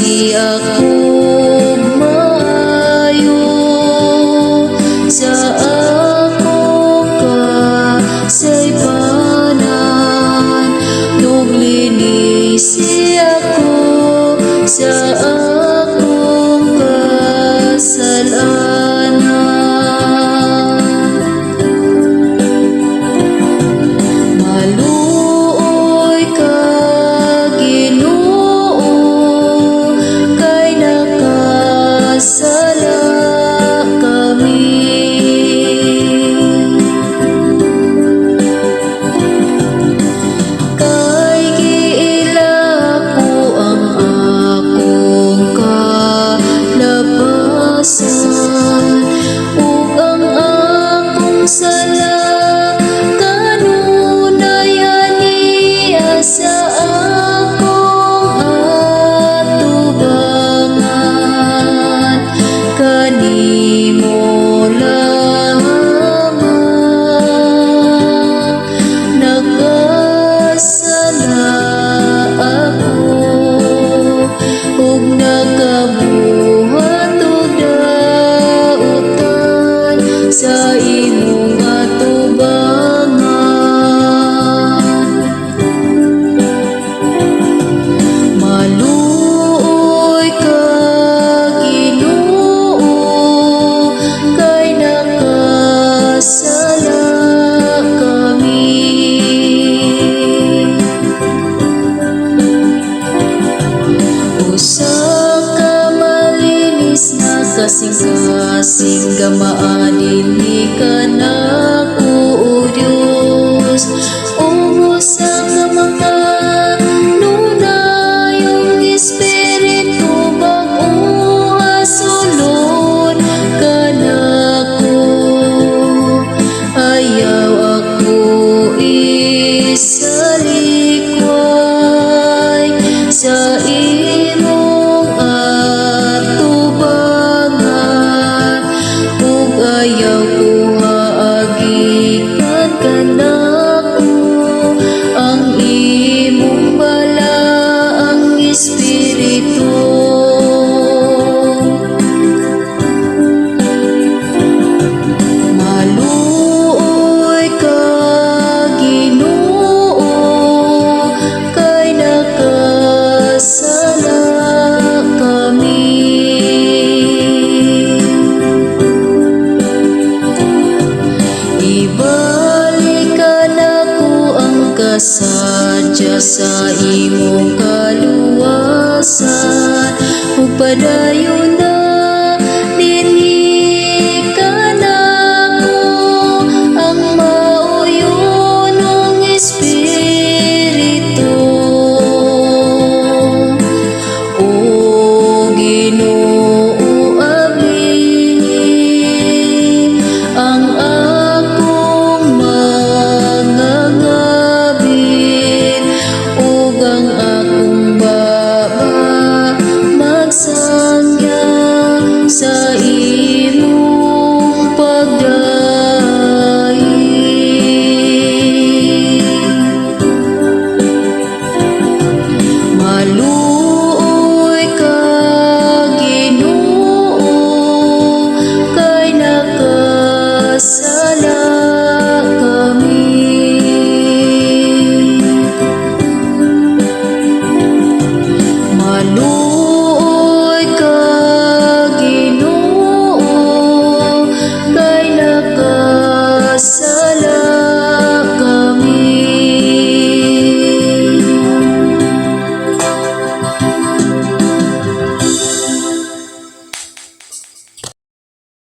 si ako maayo sa ako ka say panan nuglinis si ako sa akong kasalanan. Maluoy ka Ginoo kay nakasala kami. Kay giila ko ang akong kalapasan ug ang akong sala kanunay aniya sa akong atubangan kanimo lamang nakasala ako ug nakabuhat og dautan sa imong atubangan. Maluoy ka Ginoo kay nakasala kami. Usa ka malinis na kasing-kasing gamaan ni kanako o Dios ug usa ka mga nunayong espiritu bag-o asulod kanako. Ayaw ako isalikway sa imong atubangan ug ayaw ko haagikan kanako ang imong balaang espiritu. Maluoy ka Ginoo kay nakasala kami. Ibalik ka nako ang kasadya sa imong kaluwasan ug padayon na dinhi kanako ang mauyonong espiritu. O Ginoo abli ang akong mangangabit ug ang akong baba magsangya sa